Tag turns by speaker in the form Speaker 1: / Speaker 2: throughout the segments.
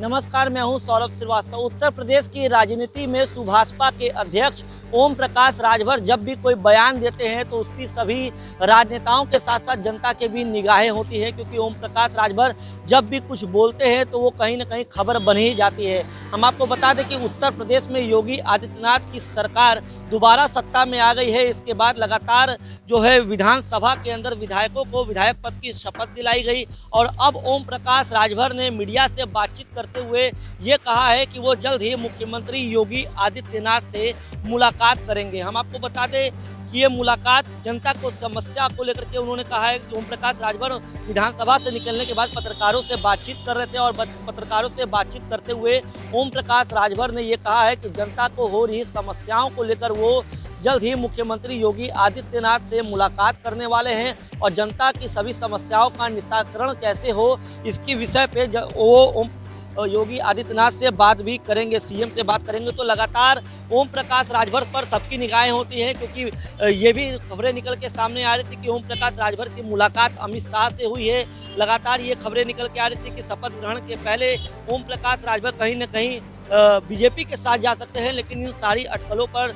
Speaker 1: नमस्कार, मैं हूं सौरभ श्रीवास्तव। उत्तर प्रदेश की राजनीति में सुभाषपा के अध्यक्ष ओम प्रकाश राजभर जब भी कोई बयान देते हैं तो उसकी सभी राजनेताओं के साथ साथ जनता के भी निगाहें होती है, क्योंकि ओम प्रकाश राजभर जब भी कुछ बोलते हैं तो वो कहीं ना कहीं खबर बन ही जाती है। हम आपको बता दें कि उत्तर प्रदेश में योगी आदित्यनाथ की सरकार दोबारा सत्ता में आ गई है। इसके बाद लगातार जो है विधानसभा के अंदर विधायकों को विधायक पद की शपथ दिलाई गई और अब ओम प्रकाश राजभर ने मीडिया से बातचीत करते हुए ये कहा है कि वो जल्द ही मुख्यमंत्री योगी आदित्यनाथ से मुलाकात करेंगे। हम आपको बता दें कि ये मुलाकात जनता को समस्या को लेकर के उन्होंने कहा है कि ओम प्रकाश राजभर विधानसभा से निकलने के बाद पत्रकारों से बातचीत कर रहे थे और पत्रकारों से बातचीत करते हुए ओम प्रकाश राजभर ने ये कहा है कि जनता को हो रही समस्याओं को लेकर वो जल्द ही मुख्यमंत्री योगी आदित्यनाथ से मुलाकात करने वाले हैं और जनता की सभी समस्याओं का निस्तारण कैसे हो इसकी विषय पे वो योगी आदित्यनाथ से बात भी करेंगे, सीएम से बात करेंगे। तो लगातार ओम प्रकाश राजभर पर सबकी निगाहें होती हैं, क्योंकि ये भी खबरें निकल के सामने आ रही थी कि ओम प्रकाश राजभर की मुलाकात अमित शाह से हुई है। लगातार ये खबरें निकल के आ रही थी कि शपथ ग्रहण के पहले ओम प्रकाश राजभर कहीं न कहीं बीजेपी के साथ जा सकते हैं, लेकिन इन सारी अटकलों पर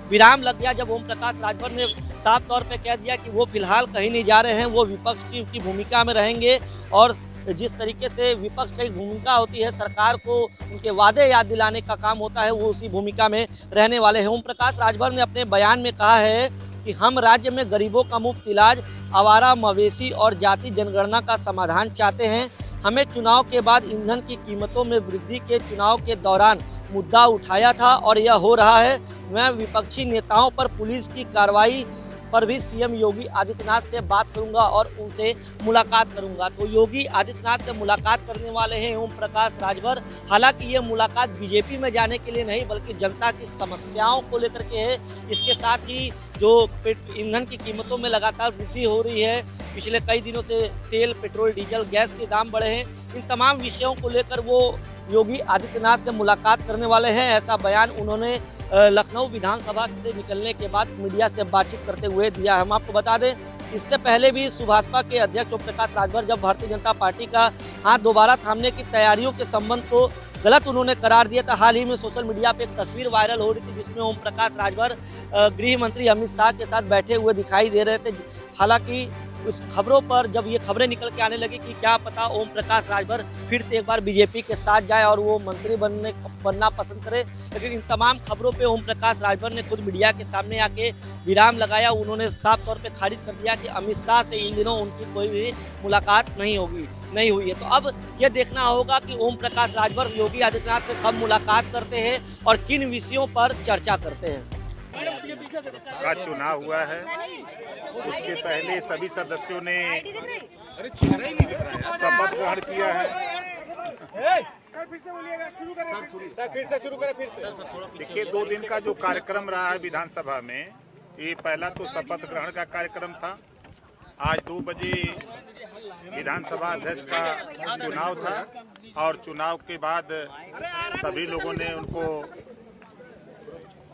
Speaker 1: विराम लग गया जब ओम प्रकाश राजभर ने साफ तौर पर कह दिया कि वो फिलहाल कहीं नहीं जा रहे हैं, वो विपक्ष की भूमिका में रहेंगे और जिस तरीके से विपक्ष की भूमिका होती है, सरकार को उनके वादे याद दिलाने का काम होता है, वो उसी भूमिका में रहने वाले हैं। ओम प्रकाश राजभर ने अपने बयान में कहा है कि हम राज्य में गरीबों का मुफ्त इलाज, आवारा मवेशी और जाति जनगणना का समाधान चाहते हैं। हमें चुनाव के बाद ईंधन की कीमतों में वृद्धि के चुनाव के दौरान मुद्दा उठाया था और यह हो रहा है। मैं विपक्षी नेताओं पर पुलिस की कार्रवाई पर भी सीएम योगी आदित्यनाथ से बात करूंगा और उनसे मुलाकात करूंगा। तो योगी आदित्यनाथ से मुलाकात करने वाले हैं ओम प्रकाश राजभर। हालांकि ये मुलाकात बीजेपी में जाने के लिए नहीं बल्कि जनता की समस्याओं को लेकर के है। इसके साथ ही जो ईंधन की कीमतों में लगातार वृद्धि हो रही है, पिछले कई दिनों से तेल, पेट्रोल, डीजल, गैस के दाम बढ़े हैं, इन तमाम विषयों को लेकर वो योगी आदित्यनाथ से मुलाकात करने वाले हैं। ऐसा बयान उन्होंने लखनऊ विधानसभा से निकलने के बाद मीडिया से बातचीत करते हुए दिया। हम आपको बता दें इससे पहले भी सुभाषपा के अध्यक्ष ओम प्रकाश राजभर जब भारतीय जनता पार्टी का हाथ दोबारा थामने की तैयारियों के संबंध को गलत उन्होंने करार दिया था। हाल ही में सोशल मीडिया पे एक तस्वीर वायरल हो रही थी जिसमें ओम प्रकाश राजभर गृह मंत्री अमित शाह के साथ बैठे हुए दिखाई दे रहे थे। हालांकि उस खबरों पर जब ये खबरें निकल के आने लगी कि क्या पता ओम प्रकाश राजभर फिर से एक बार बीजेपी के साथ जाए और वो मंत्री बनना पसंद करे, लेकिन इन तमाम खबरों पे ओम प्रकाश राजभर ने खुद मीडिया के सामने आके विराम लगाया। उन्होंने साफ तौर पे खारिज कर दिया कि अमित शाह से इन दिनों उनकी कोई भी मुलाकात नहीं हुई है। तो अब ये देखना होगा कि ओम प्रकाश राजभर योगी आदित्यनाथ से कब मुलाकात करते हैं और किन विषयों पर चर्चा करते हैं।
Speaker 2: का चुनाव हुआ है, उसके पहले सभी सदस्यों ने शपथ ग्रहण किया है। देखिए, 2 दिन का जो कार्यक्रम रहा है विधानसभा में, ये पहला तो शपथ ग्रहण का कार्यक्रम था। आज 2 बजे विधानसभा अध्यक्ष का चुनाव था और चुनाव के बाद सभी लोगों ने उनको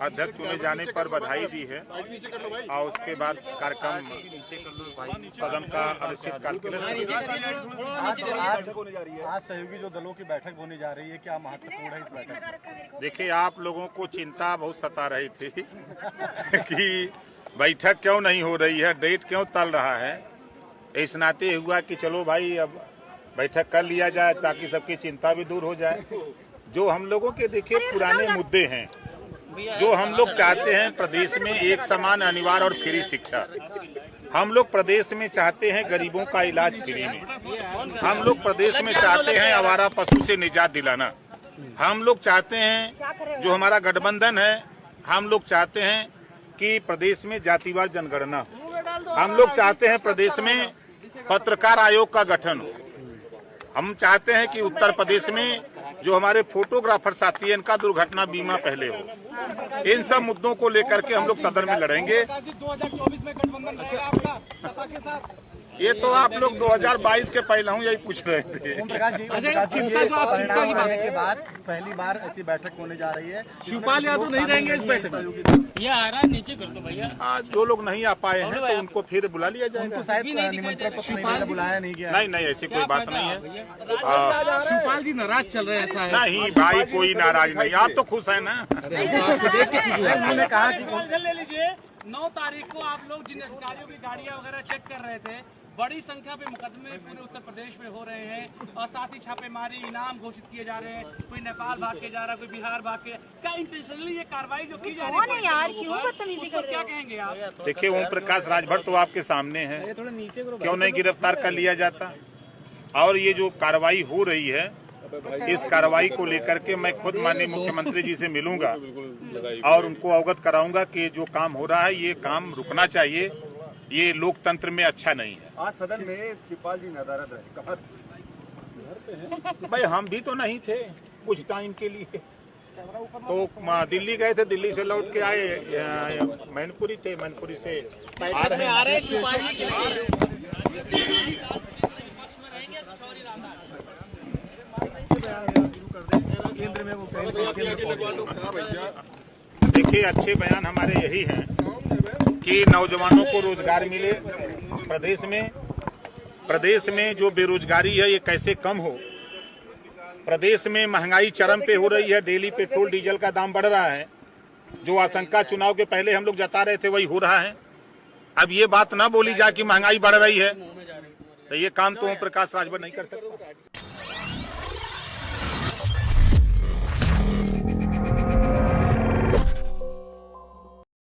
Speaker 2: अध्यक्ष चुने जाने पर बधाई दी है और उसके बाद कार्यक्रम सदन का अनिश्चितकाल के लिए
Speaker 3: आज सहयोगी जो दलों की बैठक होने जा रही है, क्या महत्वपूर्ण है इस बैठक?
Speaker 2: देखिए, आप लोगों को चिंता बहुत सता रही थी कि बैठक क्यों नहीं हो रही है, डेट क्यों टल रहा है। इस नाते हुआ कि चलो भाई अब बैठक कर लिया जाए ताकि सबकी चिंता भी दूर हो जाए। जो हम लोगों के देखिए पुराने मुद्दे हैं, जो हम लोग चाहते हैं प्रदेश में एक समान, अनिवार्य और फ्री शिक्षा। हम लोग प्रदेश में चाहते हैं गरीबों का इलाज फ्री में। हम लोग प्रदेश में चाहते हैं आवारा पशु से निजात दिलाना। हम लोग चाहते हैं, जो हमारा गठबंधन है, हम लोग चाहते हैं कि प्रदेश में जातिवार जनगणना। हम लोग चाहते हैं प्रदेश में पत्रकार आयोग का गठन हो। हम चाहते हैं कि उत्तर प्रदेश में जो हमारे फोटोग्राफर साथी हैं, इनका दुर्घटना बीमा पहले हो। इन सब मुद्दों को लेकर के हम लोग सदन में लड़ेंगे।
Speaker 4: 2024 में गठबंधन रहेगा आपका सपा के साथ?
Speaker 2: ये तो आप लोग 2022 के पहले हूँ यही पूछ रहे थे।
Speaker 3: ओम प्रकाश जी,
Speaker 4: चिंता जो आप चिंता की बात
Speaker 3: के बाद पहली बार ऐसी बैठक होने जा रही है।
Speaker 4: शिवपाल यादव नहीं रहेंगे इस बैठक में।
Speaker 5: ये आ रहा है, नीचे कर दो भैया।
Speaker 2: आज जो लोग नहीं आ पाए हैं तो उनको फिर बुला लिया जाएगा।
Speaker 3: उनको शायद निमंत्रण पत्र नहीं मिला, बुलाया नहीं गया।
Speaker 2: नहीं ऐसी कोई बात नहीं है।
Speaker 4: शिवपाल जी नाराज चल रहे हैं, ऐसा है?
Speaker 2: नहीं भाई, कोई नाराज नहीं, आप तो खुश है ना।
Speaker 3: उन्होंने कहा कि
Speaker 5: इधर ले लीजिए। 9 तारीख को आप लोग जिन अधिकारियों की गाड़ियां वगैरह चेक कर रहे थे, बड़ी संख्या पे मुकदमे पूरे उत्तर प्रदेश में हो रहे हैं और साथ ही छापेमारी इनाम घोषित किए जा रहे हैं। कोई नेपाल भाग के जा रहा है, कोई बिहार भाग के। क्या इंटेंशनली ये कार्रवाई जो की जा रही है यार, क्यों बदतमीजी कर रहे हो? क्या कहेंगे आप?
Speaker 2: देखिए, ओम प्रकाश राजभर तो आपके सामने है, क्यों नहीं गिरफ्तार कर लिया जाता। और ये जो कार्रवाई हो रही है, इस कार्रवाई को लेकर के मैं खुद माननीय मुख्यमंत्री जी से मिलूंगा और उनको अवगत कराऊंगा कि जो काम हो रहा है ये काम रुकना चाहिए, ये लोकतंत्र में अच्छा नहीं है।
Speaker 3: आज सदन में शिवपाल जी नदारद रहे, कहा
Speaker 2: भाई हम भी तो नहीं थे कुछ टाइम के लिए, तो दिल्ली गए थे, दिल्ली से लौट के आए, मैनपुरी थे, मैनपुरी से आ रहे हैं।
Speaker 3: केंद्र में वो
Speaker 2: देखिए, अच्छे बयान हमारे यही हैं कि नौजवानों को रोजगार मिले। प्रदेश में जो बेरोजगारी है ये कैसे कम हो। प्रदेश में महंगाई चरम पे हो रही है, डेली पेट्रोल डीजल का दाम बढ़ रहा है। जो आशंका चुनाव के पहले हम लोग जता रहे थे वही हो रहा है। अब ये बात ना बोली जाए कि महंगाई बढ़ रही है, तो ये काम तो ओम प्रकाश राजभर नहीं कर सकता।